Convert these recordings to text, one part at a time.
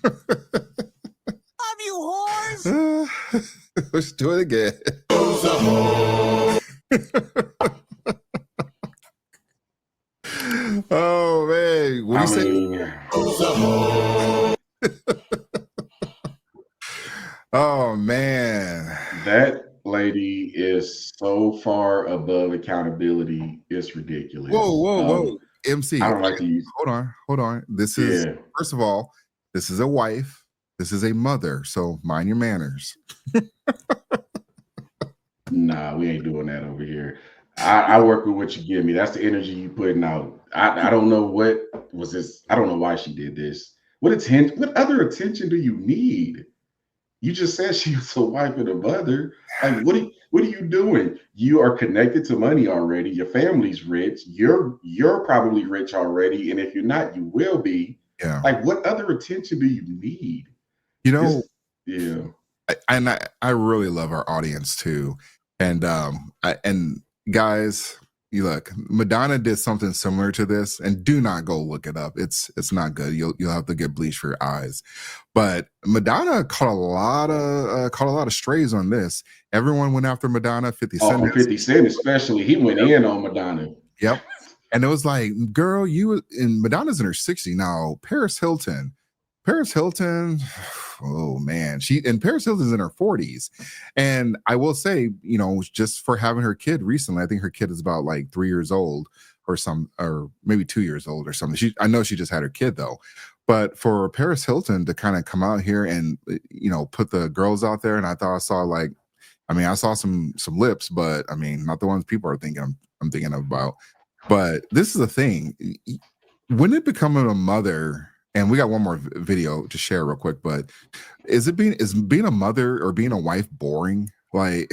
Love you, whores. Let's do it again. Oh man, what do you say? Oh man, that lady is so far above accountability. It's ridiculous. Whoa, MC. I don't like to use. Hold on. This is first of all, this is a wife. This is a mother. So mind your manners. Nah, we ain't doing that over here. I work with what you give me. That's the energy you putting out. I don't know what was this. I don't know why she did this. What other attention do you need? You just said she was a wife and a mother. Like, what are you doing? You are connected to money already. Your family's rich. You're probably rich already. And if you're not, you will be. Yeah. Like, what other attention do you need? You know, yeah. I really love our audience too. And guys, you look, Madonna did something similar to this, and do not go look it up. It's not good. You'll have to get bleach for your eyes. But Madonna caught a lot of strays on this. Everyone went after Madonna. 50 Cent. Oh, 50 Cent especially. He went in on Madonna. Yep. And it was like, girl, Madonna's in her 60s now. Paris Hilton, oh man, Paris Hilton's in her 40s. And I will say, just for having her kid recently, I think her kid is about like 3 years old or maybe 2 years old or something. I know she just had her kid though. But for Paris Hilton to kind of come out here and, put the girls out there, and I thought I saw I saw some lips, but I mean, not the ones people are thinking I'm thinking about. But this is the thing. When it becoming a mother, and we got one more video to share real quick, but is being a mother or being a wife boring? Like,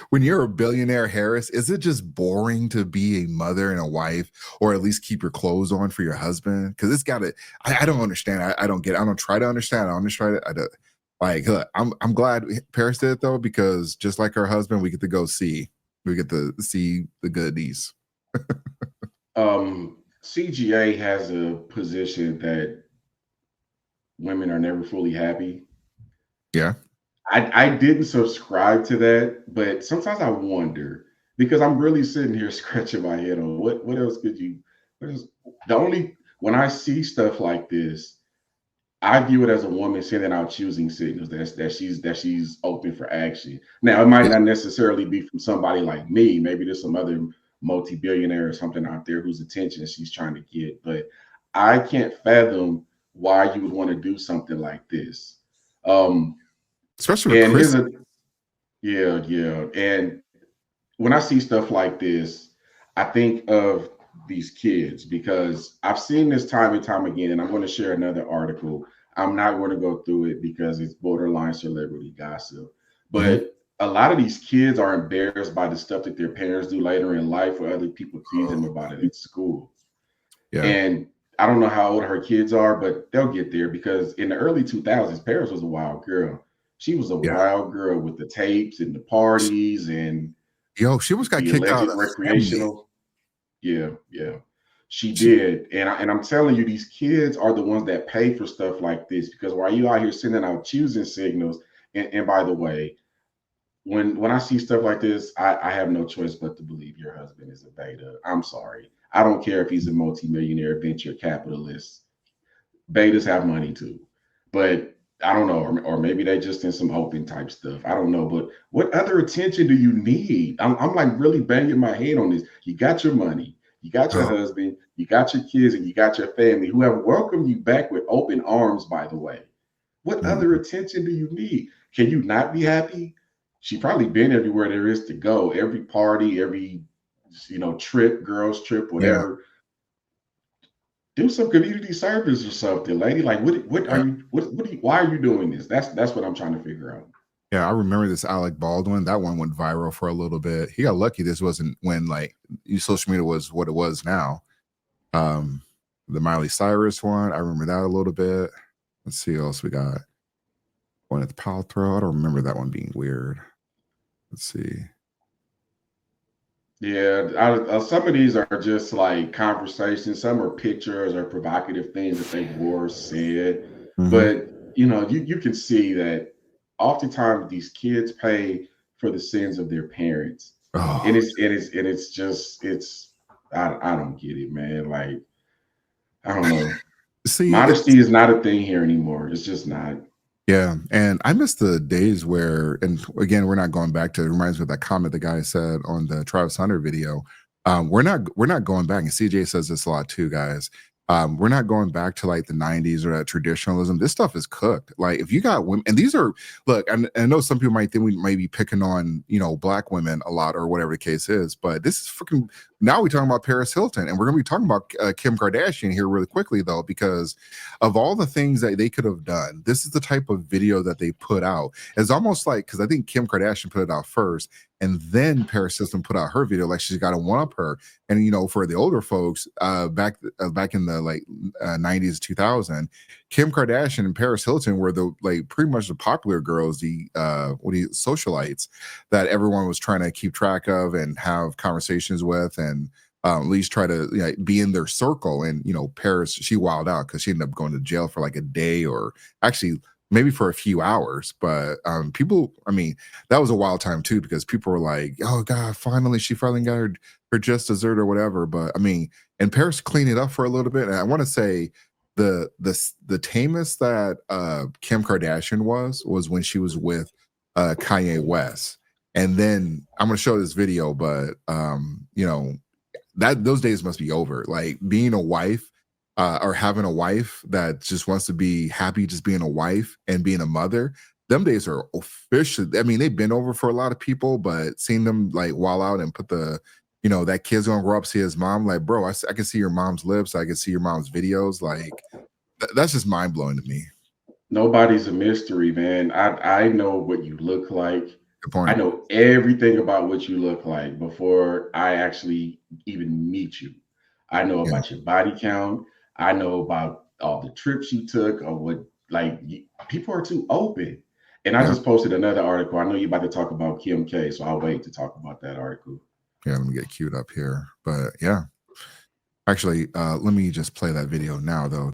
when you're a billionaire, Harris, is it just boring to be a mother and a wife, or at least keep your clothes on for your husband? Because it's got to. I don't understand. I don't get it. I don't try to understand. I don't try to. Look, I'm glad Paris did it though, because just like her husband, we get to see the goodies. CGA has a position that women are never fully happy. Yeah. I didn't subscribe to that, but sometimes I wonder, because I'm really sitting here scratching my head on what else could you, when I see stuff like this, I view it as a woman sending out choosing signals that she's open for action. Now, it might not necessarily be from somebody like me. Maybe there's some other multi-billionaire or something out there whose attention she's trying to get, but I can't fathom why you would want to do something like this. Especially with Chris. Yeah. And when I see stuff like this, I think of these kids, because I've seen this time and time again, and I'm going to share another article. I'm not going to go through it because it's borderline celebrity gossip, but a lot of these kids are embarrassed by the stuff that their parents do later in life, or other people tease them about it at school. Yeah. And I don't know how old her kids are, but they'll get there, because in the early 2000s, Paris was a wild girl. She was a wild girl with the tapes and the parties and she almost got kicked out of recreational. Yeah. She did. And I'm telling you, these kids are the ones that pay for stuff like this, because while you out here sending out choosing signals, and by the way, when I see stuff like this, I have no choice but to believe your husband is a beta. I'm sorry. I don't care if he's a multimillionaire venture capitalist. Betas have money too. But I don't know, or maybe they just in some open type stuff. I don't know. But what other attention do you need? I'm like really banging my head on this. You got your money. You got your husband, you got your kids, and you got your family, who have welcomed you back with open arms, by the way. What other attention do you need? Can you not be happy? She probably been everywhere there is to go, every party, every trip, girls trip, whatever. Yeah. Do some community service or something, lady. Like, why are you doing this? That's what I'm trying to figure out. Yeah, I remember this Alec Baldwin. That one went viral for a little bit. He got lucky. This wasn't when social media was what it was now. The Miley Cyrus one, I remember that a little bit. Let's see what else we got. One at the Paltrow. I don't remember that one being weird. Let's see. Yeah, some of these are just like conversations. Some are pictures or provocative things that they wore, said. But you can see that oftentimes these kids pay for the sins of their parents, and Oh, it's just I don't get it, man. Like I don't know, see, modesty is not a thing here anymore. It's just not. yeah, and I miss the days where, and again, we're not going back to. It reminds me of that comment the guy said on the Travis Hunter video. We're not going back, and CJ says this a lot too, guys. We're not going back to like the '90s or that traditionalism. This stuff is cooked. Like if you got women, and these are look, I know some people might think we might be picking on black women a lot or whatever the case is, but this is freaking. Now we're talking about Paris Hilton, and we're going to be talking about Kim Kardashian here really quickly though, because of all the things that they could have done, this is the type of video that they put out. It's almost like, because I think Kim Kardashian put it out first, and then Paris Hilton put out her video, like she's got to one up her. And for the older folks, back in the like 90s, 2000, Kim Kardashian and Paris Hilton were the like pretty much the popular girls, the socialites that everyone was trying to keep track of and have conversations with, and at least try to be in their circle. And Paris, she wilded out because she ended up going to jail for like a day, or actually maybe for a few hours. But people, I mean, that was a wild time too, because people were like, oh God, she finally got her just dessert or whatever. But I mean, and Paris cleaned it up for a little bit. And I want to say the tamest that Kim Kardashian was when she was with Kanye West. And then I'm gonna show this video, but that those days must be over. Like being a wife, or having a wife that just wants to be happy just being a wife and being a mother, them days are officially, I mean, they've been over for a lot of people, but seeing them like wall out and put that kid's gonna grow up, see his mom, like, bro, I can see your mom's lips, I can see your mom's videos, like that's just mind-blowing to me. Nobody's a mystery, man. I know what you look like. Good I point. know everything about what you look like before I actually even meet you. I know Yeah, about your body count. I know about all the trips you took, or what, like, people are too open. And I yeah, just posted another article. I know you're about to talk about Kim K, so I'll wait to talk about that article. yeah. Let me get queued up here. But yeah, actually, let me just play that video now, though.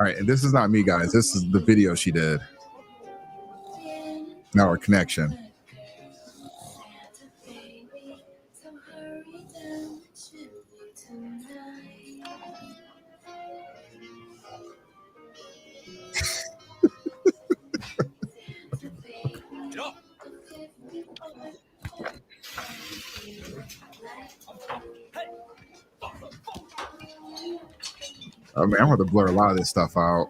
All right, and this is not me, guys. This is the video she did. Now our connection. I mean, I'm going to blur a lot of this stuff out.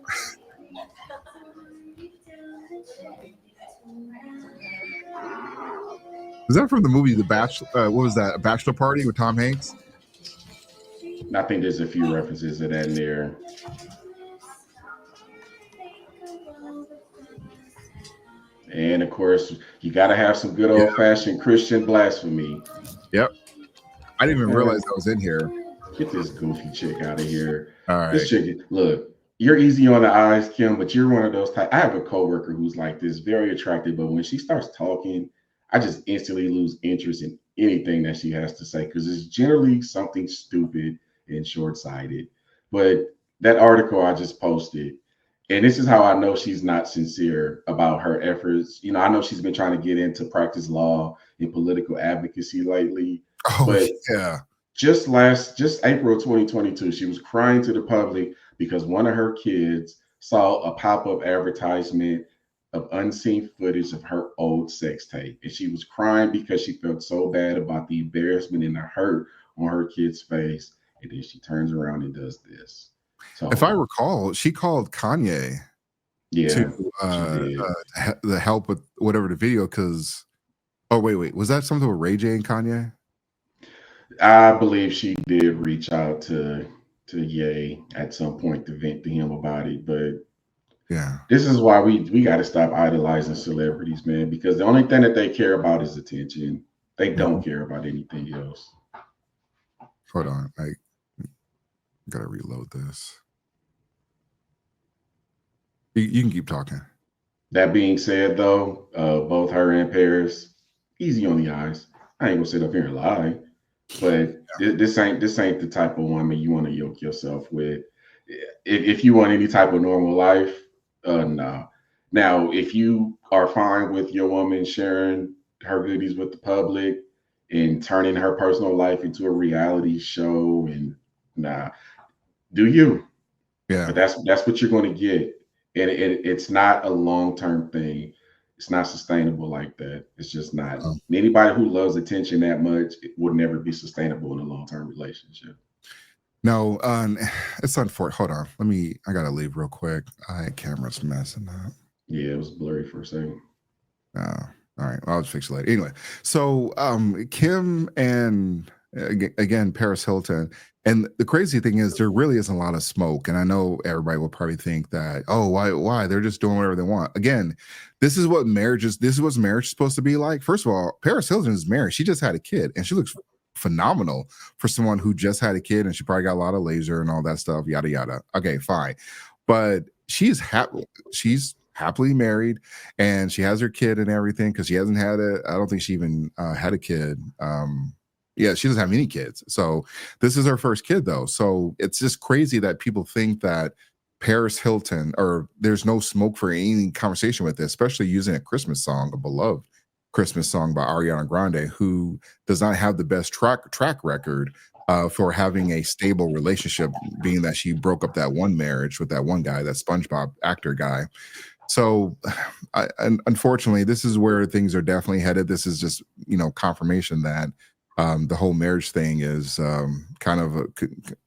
Is that from the movie The Bachelor? What was that? A Bachelor Party with Tom Hanks? And I think there's a few references to that in there. And of course, you got to have some good Yeah. old fashioned Christian blasphemy. Yep. I didn't even realize that was in here. Get this goofy chick out of here. All right. This chick, look, you're easy on the eyes, Kim, but you're one of those type. I have a coworker who's like this, very attractive, but when she starts talking, I just instantly lose interest in anything that she has to say because it's generally something stupid and short-sighted. But that article I just posted, and this is how I know she's not sincere about her efforts. I know she's been trying to get into practice law and political advocacy lately, Oh, but yeah. just April 2022, she was crying to the public because one of her kids saw a pop-up advertisement of unseen footage of her old sex tape. And she was crying because she felt so bad about the embarrassment and the hurt on her kid's face. And then she turns around and does this. So If I recall, she called Kanye yeah, to she did. the help with whatever the video, because wait, was that something with Ray J and Kanye? I believe she did reach out to Ye at some point to vent to him about it, but Yeah. this is why we got to stop idolizing celebrities, man, because the only thing that they care about is attention. They don't care about anything else. Hold on. I gotta reload this. You can keep talking. That being said, though, both her and Paris, easy on the eyes. I ain't gonna sit up here and lie, but this ain't the type of woman you want to yoke yourself with. If you want any type of normal life, no. Now, if you are fine with your woman sharing her goodies with the public and turning her personal life into a reality show, and nah, do you? Yeah. But that's what you're going to get, and it's not a long term thing. It's not sustainable like that. It's just not. Um, Anybody who loves attention that much, it would never be sustainable in a long term relationship. no, it's unfortunate. Hold on. I gotta leave real quick. Camera's messing up. Yeah, it was blurry for a second. Oh, all right. I'll just fix it later. Anyway, so Kim and again Paris Hilton, and the crazy thing is there really isn't a lot of smoke. And I know everybody will probably think that, oh, why they're just doing whatever they want. Again, this is what marriage is. This is what marriage is supposed to be like. First of all, Paris Hilton is married. She just had a kid, and she looks phenomenal for someone who just had a kid, and she probably got a lot of laser and all that stuff. Yada yada. Okay, fine, but she's happy. She's happily married, and she has her kid and everything because she hasn't had it. I don't think she even had a kid. Yeah, she doesn't have any kids. So this is her first kid, though. So it's just crazy that people think that Paris Hilton, or there's no smoke for any conversation with this, especially using a Christmas song, a beloved Christmas song by Ariana Grande, who does not have the best track record for having a stable relationship, being that she broke up that one marriage with that one guy, that SpongeBob actor guy. So, unfortunately, this is where things are definitely headed. This is just, confirmation that the whole marriage thing is kind of,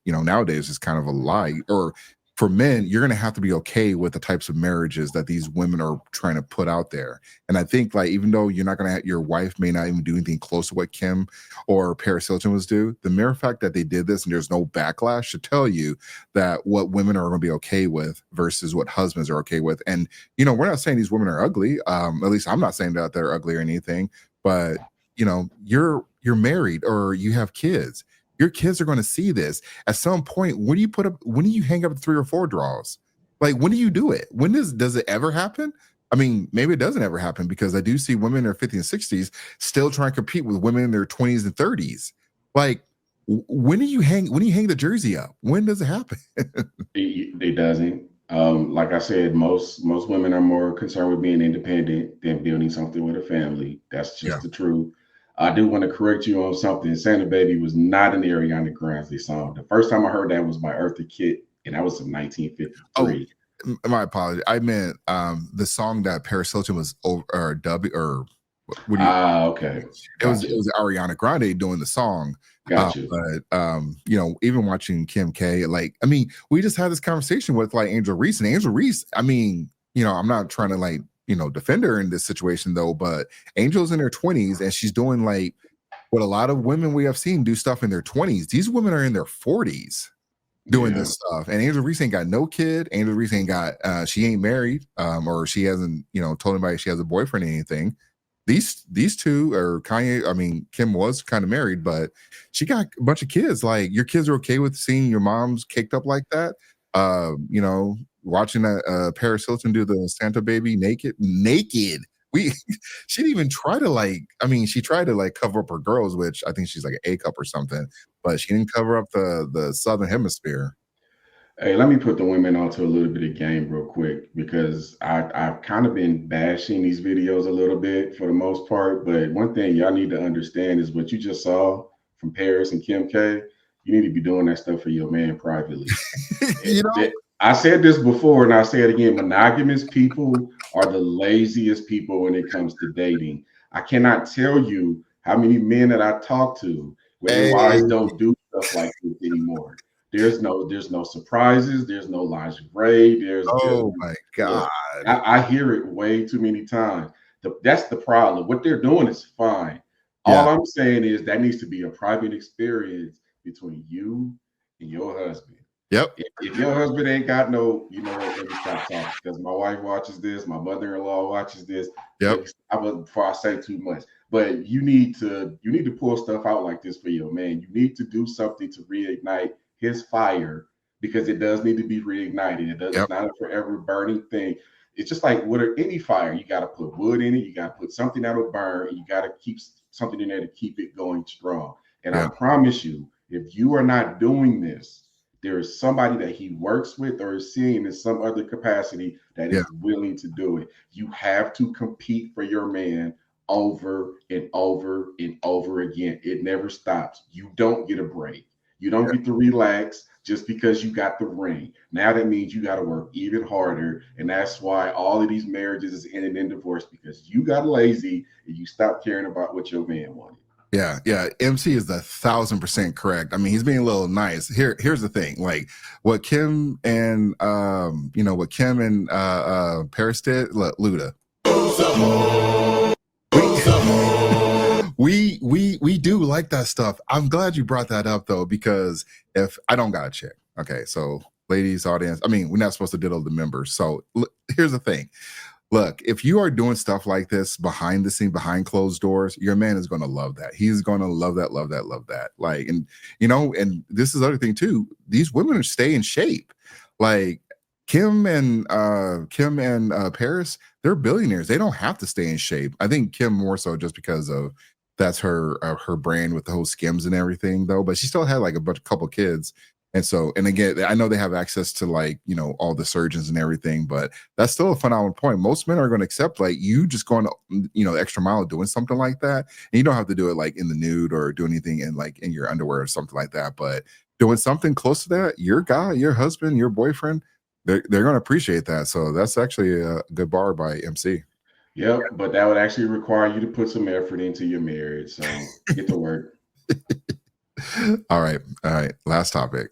nowadays is kind of a lie. Or for men, you're going to have to be okay with the types of marriages that these women are trying to put out there. And I think, like, even though you're not going to, your wife may not even do anything close to what Kim or Paris Hilton was do, the mere fact that they did this and there's no backlash should tell you that what women are going to be okay with versus what husbands are okay with. And we're not saying these women are ugly. At least I'm not saying that they're ugly or anything. But you're married or you have kids. Your kids are going to see this at some point. When do you put up? When do you hang up 3 or 4 draws? Like, when do you do it? When does it ever happen? I mean, maybe it doesn't ever happen because I do see women in their 50s and 60s still trying to compete with women in their 20s and 30s. Like, when do you hang the jersey up? When does it happen? It doesn't. Like I said, most women are more concerned with being independent than building something with a family. That's just Yeah. the truth. I do want to correct you on something. Santa Baby was not an Ariana Grande song. The first time I heard that was by Eartha Kitt, and that was in Oh, 1953. my apology. I meant the song that Paris Hilton was over, or dubbing, or what do you? Okay. It was Gotcha. Ariana Grande doing the song. Got you. But even watching Kim K, like, I mean, we just had this conversation with like Angel Reese, and Angel Reese, I mean, I'm not trying to like, defend her in this situation though, but Angel's in her 20s and she's doing like what a lot of women we have seen do stuff in their 20s. These women are in their 40s doing Yeah. this stuff. And Angel Reese ain't got no kid. Angel Reese ain't got she ain't married, or she hasn't, told anybody she has a boyfriend or anything. These two are Kanye. I mean, Kim was kind of married, but she got a bunch of kids. Like, your kids are okay with seeing your mom's caked up like that. Watching that Paris Hilton do the Santa Baby naked. We she didn't even try to like. I mean, she tried to like cover up her girls, which I think she's like an A cup or something, but she didn't cover up the Southern Hemisphere. Hey, let me put the women onto a little bit of game real quick because I've kind of been bashing these videos a little bit for the most part. But one thing y'all need to understand is what you just saw from Paris and Kim K. You need to be doing that stuff for your man privately. you know? I said this before and I'll say it again. Monogamous people are the laziest people when it comes to dating. I cannot tell you how many men that I talk to where their Hey, wives don't do stuff like this anymore. There's no surprises. There's no lingerie. oh my Look, God. I hear it way too many times. That's the problem. What they're doing is fine. Yeah. All I'm saying is that needs to be a private experience between you and your husband. Yep. If your husband ain't got no, you know what, let me stop talking because my wife watches this, my mother-in-law watches this. Yep. Before I say too much. But you need to pull stuff out like this for your man. You need to do something to reignite his fire because it does need to be reignited. It does. Yep. It's not a forever burning thing. It's just like with any fire. You got to put wood in it. You got to put something that'll burn. And you got to keep something in there to keep it going strong. And I Yep. promise you, if you are not doing this, there is somebody that he works with or is seeing in some other capacity that Yeah. is willing to do it. You have to compete for your man over and over and over again. It never stops. You don't get a break. You don't get to relax just because you got the ring. Now that means you got to work even harder. And that's why all of these marriages is ending in divorce, because you got lazy and you stopped caring about what your man wanted. Yeah, yeah. MC is 1,000% correct. I mean, he's being a little nice. Here's the thing. Like what Kim and what Kim and Paris did, look, Luda. We do like that stuff. I'm glad you brought that up though, because if I don't got a chick, okay, so ladies, audience, I mean, we're not supposed to diddle the members. So here's the thing. Look, if you are doing stuff like this behind the scene, behind closed doors, your man is going to love that. He's going to love that, love that, love that. Like, and and this is the other thing too. These women stay in shape. Like Kim and Paris, they're billionaires. They don't have to stay in shape. I think Kim more so just because of that's her brand with the whole Skims and everything though. But she still had like couple kids. And so, and again, I know they have access to like, all the surgeons and everything, but that's still a phenomenal point. Most men are going to accept like you just going to, extra mile doing something like that. And you don't have to do it like in the nude or do anything in your underwear or something like that. But doing something close to that, your guy, your husband, your boyfriend, they're going to appreciate that. So that's actually a good bar by MC. Yep, but that would actually require you to put some effort into your marriage. So get to work. All right. Last topic.